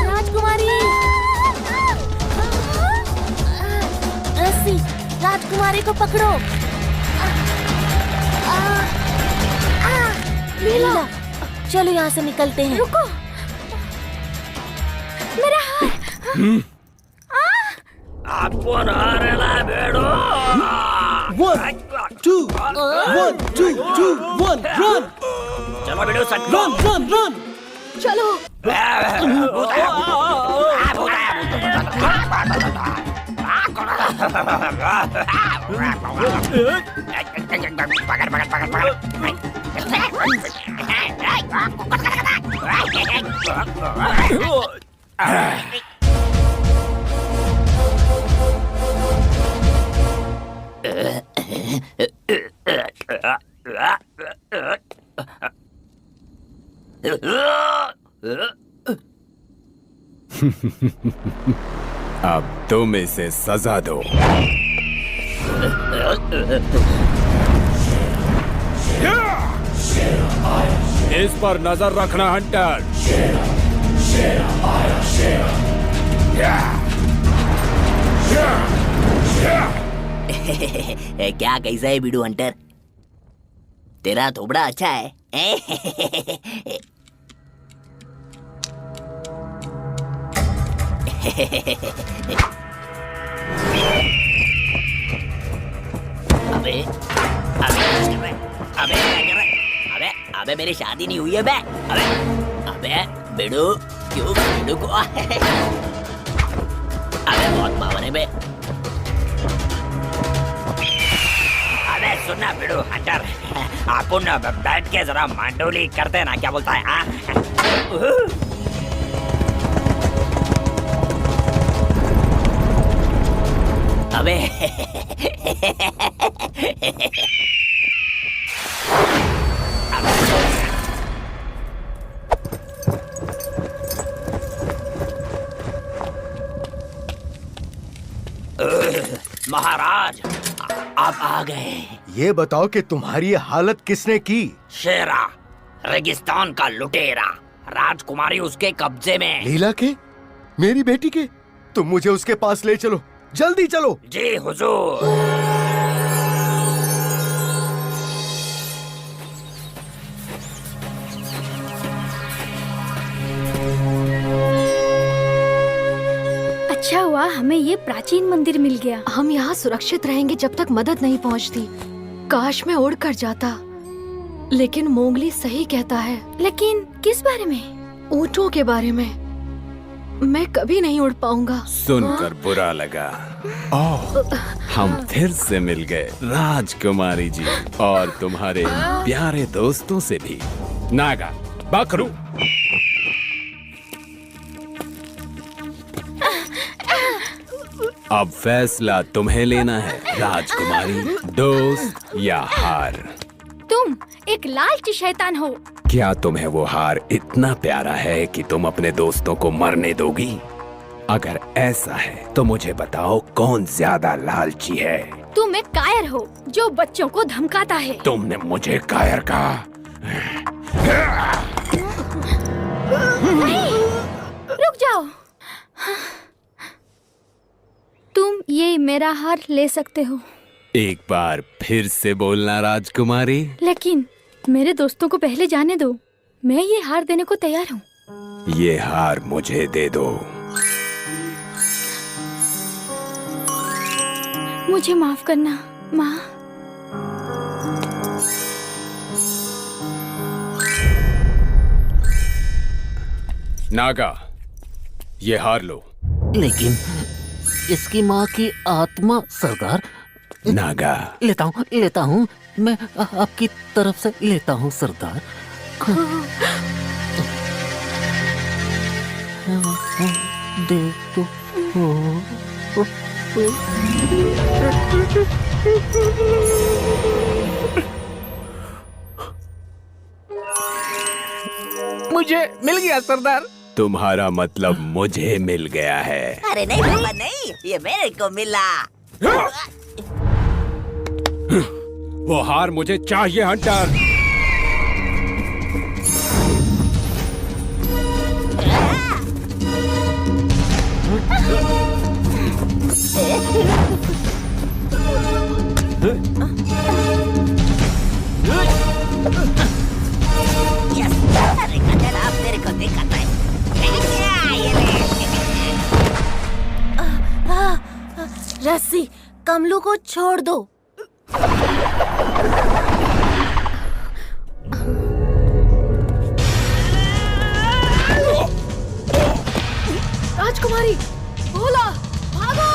राजकुमारी, रस्सी, राजकुमारी को पकड़ो। लीला, चलो यहाँ से निकलते हैं। रुको, मेरा हार। अपन हारेला बेड़ो। 1 2 1 2 2 1 रन। चलो बेड़ो, सट रन रन रन। चलो। अब तुम इसे सजा दो। इस पर नजर रखना हंटर। क्या कैसा है बीडू हंटर? तेरा थोबड़ा अच्छा है। अबे अबे अबे अबे अबे मेरी शादी नहीं हुई है बे। अबे अबे बेडू क्यों बेडू को अबे बहुत पावर है बे। अबे सुनना बेडू हंटर, अपन बैठ के जरा मांडोली करते ना, क्या बोलता है? अबे महाराज आप आ गए। ये बताओ कि तुम्हारी ये हालत किसने की? शेरा, रेगिस्तान का लुटेरा, राजकुमारी उसके कब्जे में। लीला के? मेरी बेटी के? तुम मुझे उसके पास ले चलो, जल्दी चलो। जी हुजूर। अच्छा हुआ हमें ये प्राचीन मंदिर मिल गया। हम यहाँ सुरक्षित रहेंगे जब तक मदद नहीं पहुँचती। काश मैं उड़ कर जाता, लेकिन मोगली सही कहता है। लेकिन किस बारे में? ऊँटों के बारे में। मैं कभी नहीं उड़ पाऊंगा। सुनकर बुरा लगा। ओह, हम फिर से मिल गए राजकुमारी जी, और तुम्हारे प्यारे दोस्तों से भी। नागा, बकरू। अब फैसला तुम्हें लेना है राजकुमारी, दोस्त या हार। तुम एक लालची शैतान हो। क्या तुम्हें वो हार इतना प्यारा है कि तुम अपने दोस्तों को मरने दोगी? अगर ऐसा है तो मुझे बताओ कौन ज्यादा लालची है? तुम एक कायर हो जो बच्चों को धमकाता है। तुमने मुझे कायर कहा? नहीं, रुक जाओ। तुम ये मेरा हार ले सकते हो। एक बार फिर से बोलना राजकुमारी। लेकिन मेरे दोस्तों को पहले जाने दो, मैं ये हार देने को तैयार हूँ। ये हार मुझे दे दो। मुझे माफ करना माँ। नागा, ये हार लो। लेकिन इसकी माँ की आत्मा सरदार। नागा, लेता हूँ मैं आपकी तरफ से लेता हूँ सरदार। दे दो। मुझे मिल गया सरदार। तुम्हारा मतलब मुझे मिल गया है। अरे नहीं पापा नहीं, ये मेरे को मिला। वो हार मुझे चाहिए हंटर। यस, अरे कटल आप तेरे को दिखाता है। रस्सी, कमलू को छोड़ दो। राजकुमारी, भोला, भागो!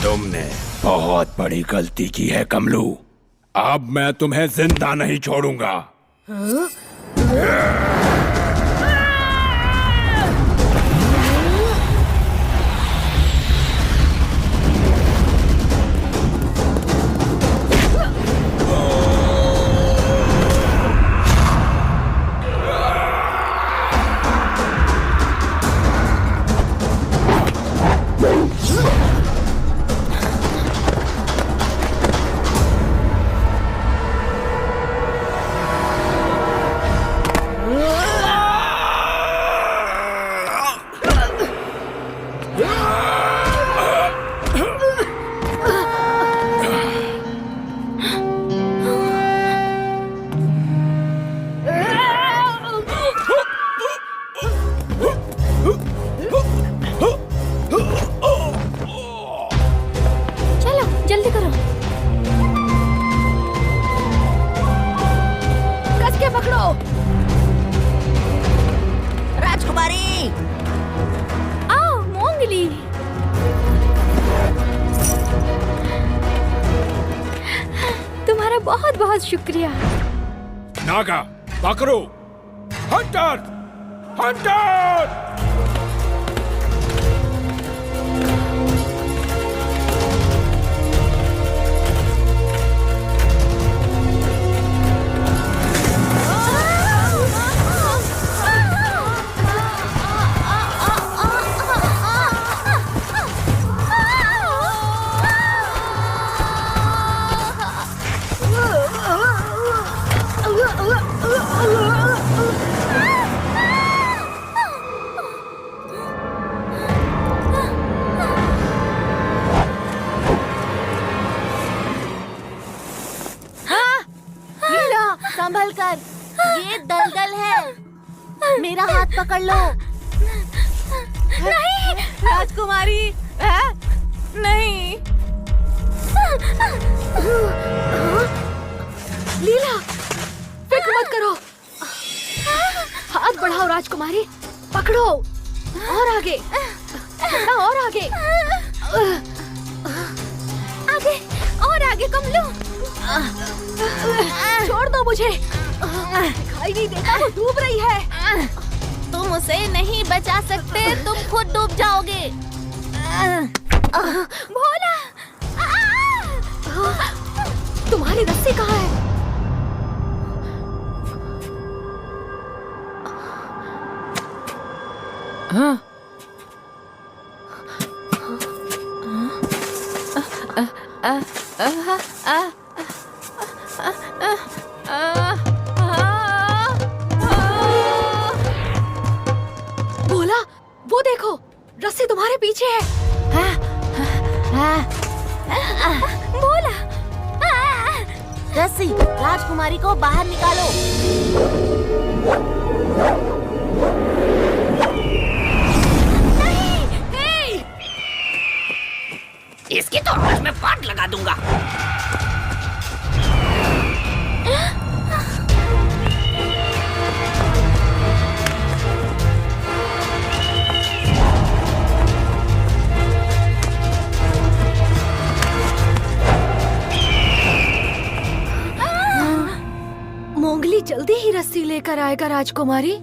तुमने बहुत बड़ी गलती की है कमलू। अब मैं तुम्हें जिंदा नहीं छोड़ूंगा। बहुत बहुत शुक्रिया। नागा पकड़ो, हंटर हंटर। संभल कर, ये दलदल है। मेरा हाथ पकड़ लो। नहीं राजकुमारी, नहीं। लीला, फिक्र मत करो। हाथ बढ़ाओ राजकुमारी, पकड़ो। और आगे, थोड़ा और आगे। आगे और आगे कमलू। छोड़ दो मुझे, दिखाई नहीं देता, वो डूब रही है। तुम उसे नहीं बचा सकते, तुम खुद डूब जाओगे। भोला, तुम्हारी रस्सी कहाँ है? हाँ। भोला, वो देखो, रस्सी तुम्हारे पीछे है। भोला, रस्सी, राजकुमारी को बाहर निकालो। इसकी तो आज मैं पाट लगा दूंगा। मोंगली जल्दी ही रस्सी लेकर आएगा राजकुमारी।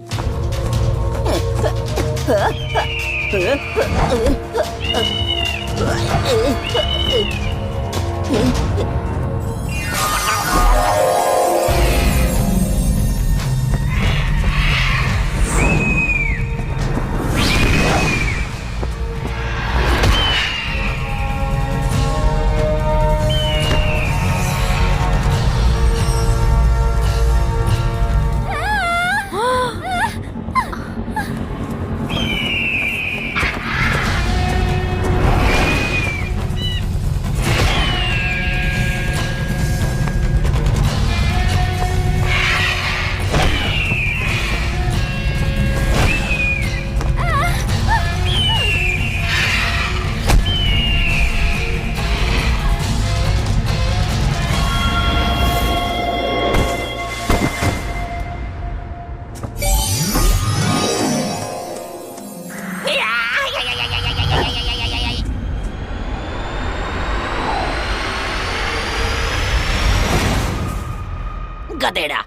गधेड़ा।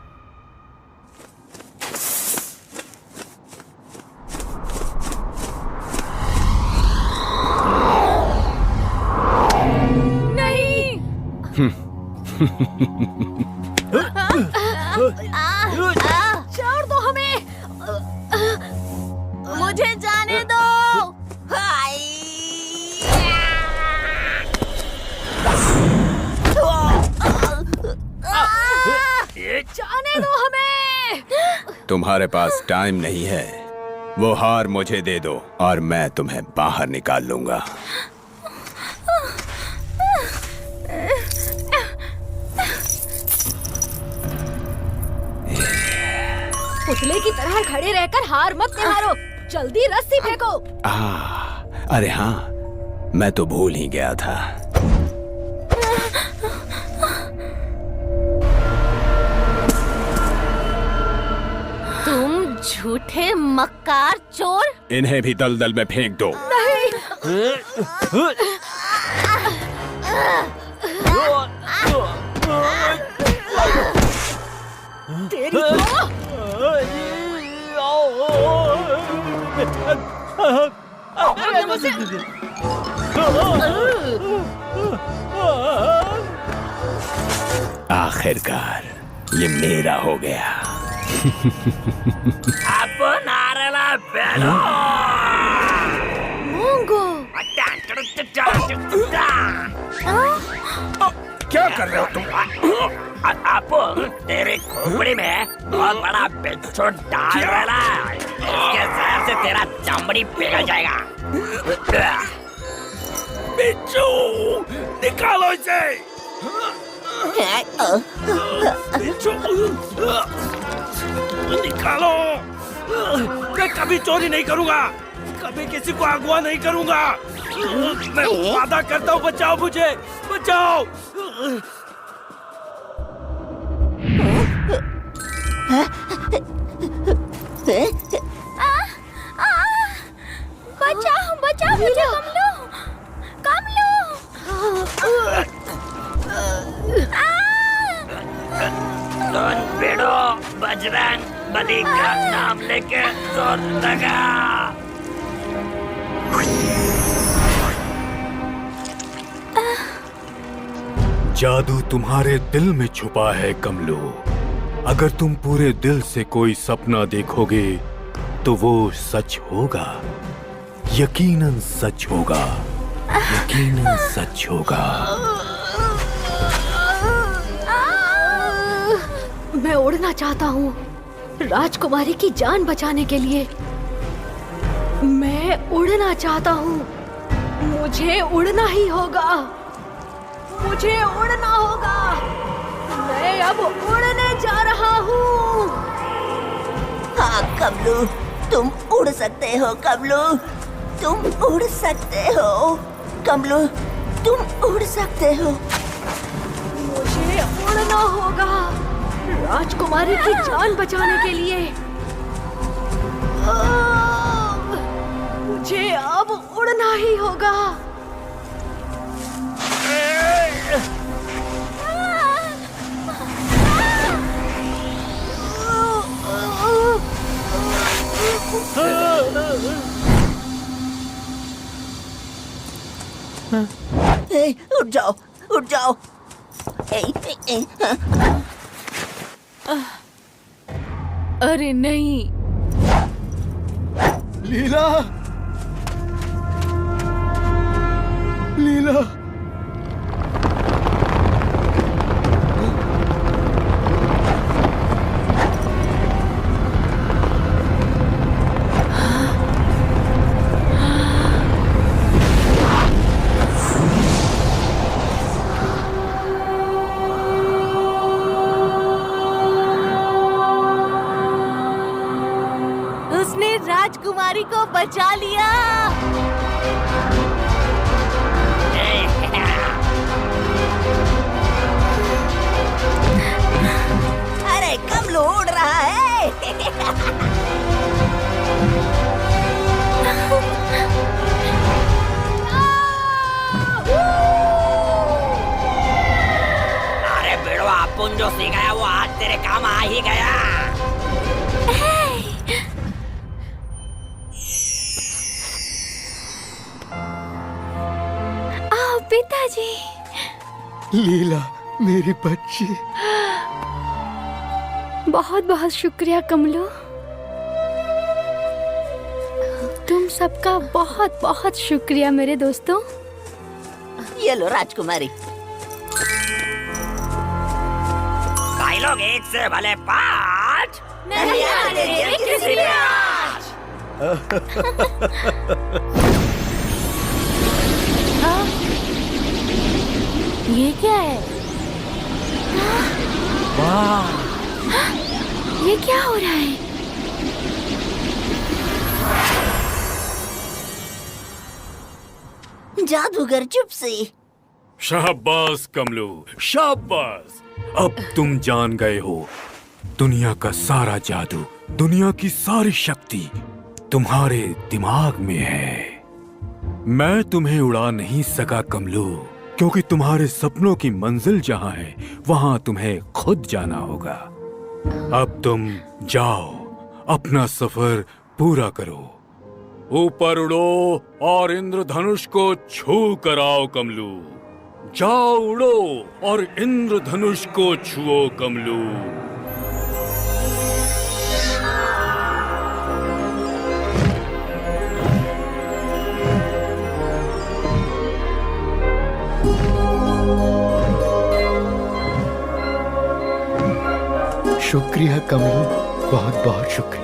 नहीं। छोड़ दो हमें, मुझे जाने दो। जाने दो हमें। तुम्हारे पास टाइम नहीं है, वो हार मुझे दे दो और मैं तुम्हें बाहर निकाल लूंगा। पुतले की तरह खड़े रहकर हार मत निहारो, जल्दी रस्सी फेंको। अरे हाँ, मैं तो भूल ही गया था। तुम झूठे मक्कार चोर। इन्हें भी दलदल में फेंक दो। नहीं। तेरी आखिरकार ये मेरा हो गया। अपन आरेला बेलो मोंगो क्या कर रहे हो तुम? आपो तेरी खोपड़ी में बहुत बड़ा बिच्छू डाल रहा है। इसके जहर से तेरा चमड़ी पिघल जाएगा। बिच्छू निकालो इसे। बिच्छू निकालो। मैं कभी चोरी नहीं करूंगा, कभी किसी को अगवा नहीं करूंगा। मैं वादा करता हूँ, बचाओ मुझे, बचाओ। बचाओ बचाओ मुझे कमलू, कमलू। सुन बेड़ो, बजरंग बली का नाम लेके जोर लगा। जादू तुम्हारे दिल में छुपा है कमलो। अगर तुम पूरे दिल से कोई सपना देखोगे तो वो सच होगा, यकीनन सच होगा, यकीनन सच होगा। मैं उड़ना चाहता हूँ राजकुमारी की जान बचाने के लिए। मैं उड़ना चाहता हूँ, मुझे उड़ना ही होगा, मुझे उड़ना होगा। मैं अब उड़ने जा रहा हूँ। हाँ कमलू, तुम उड़ सकते हो कमलू, तुम उड़ सकते हो कमलू, तुम उड़ सकते हो। मुझे उड़ना होगा राजकुमारी की जान बचाने के लिए। मुझे अब उड़ना ही होगा। उठ जाओ, उठ जाओ। अरे नहीं, लीला, लीला। उसने राजकुमारी को बचा लिया। अरे कमलू उड़ रहा है। अरे बेड़ो, अपन जो सीख गया वो आज तेरे काम आ ही गया। आओ पिताजी। लीला मेरी बच्ची। बहुत बहुत शुक्रिया कमलो, तुम सबका बहुत बहुत शुक्रिया मेरे दोस्तों। ये लो राजकुमारी। भाई लोग एक से भले पाँच नहीं आने देंगे किसी भी आज। ये क्या है? वाह, ये क्या हो रहा है? जादूगर चुप से। शाबाश कमलू, शाबाश। अब तुम जान गए हो, दुनिया का सारा जादू, दुनिया की सारी शक्ति तुम्हारे दिमाग में है। मैं तुम्हें उड़ा नहीं सका कमलू, क्योंकि तुम्हारे सपनों की मंजिल जहां है वहां तुम्हें खुद जाना होगा। अब तुम जाओ, अपना सफर पूरा करो। ऊपर उड़ो और इंद्रधनुष को छू कर आओ कमलू। जाओ उड़ो और इंद्रधनुष को छुओ कमलू। शुक्रिया कमलू, बहुत बहुत शुक्रिया।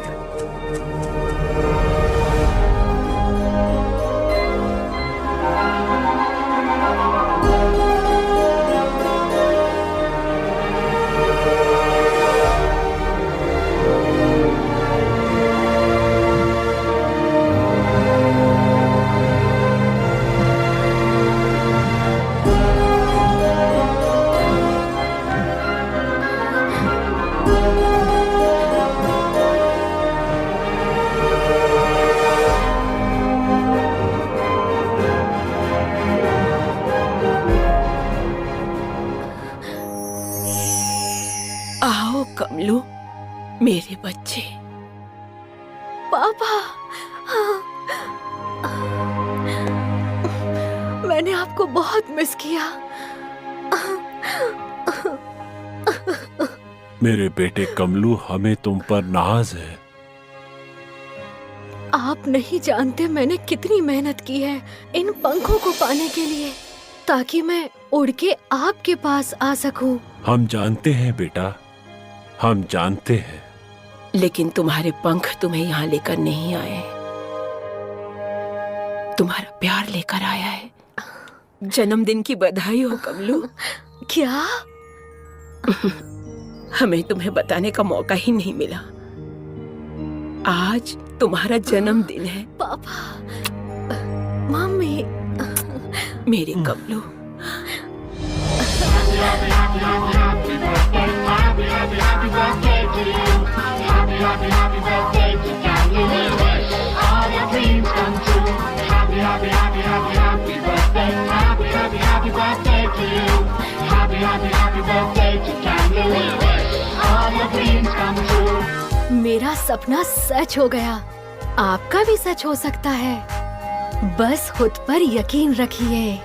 आओ कमलू, मेरे बच्चे। पापा, मैंने आपको बहुत मिस किया। मेरे बेटे कमलू, हमें तुम पर नाज है। आप नहीं जानते मैंने कितनी मेहनत की है इन पंखों को पाने के लिए, ताकि मैं उड़ के आपके पास आ सकूं। हम जानते हैं बेटा, हम जानते हैं। लेकिन तुम्हारे पंख तुम्हें यहाँ लेकर नहीं आए, तुम्हारा प्यार लेकर आया है। जन्मदिन की बधाई हो कमलू। क्या? हमें तुम्हें बताने का मौका ही नहीं मिला। आज तुम्हारा जन्मदिन है। पापा, मम्मी, मेरे कमलू। मेरा सपना सच हो गया, आपका भी सच हो सकता है। बस खुद पर यकीन रखिए।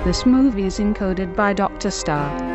This movie is encoded by Dr. Star.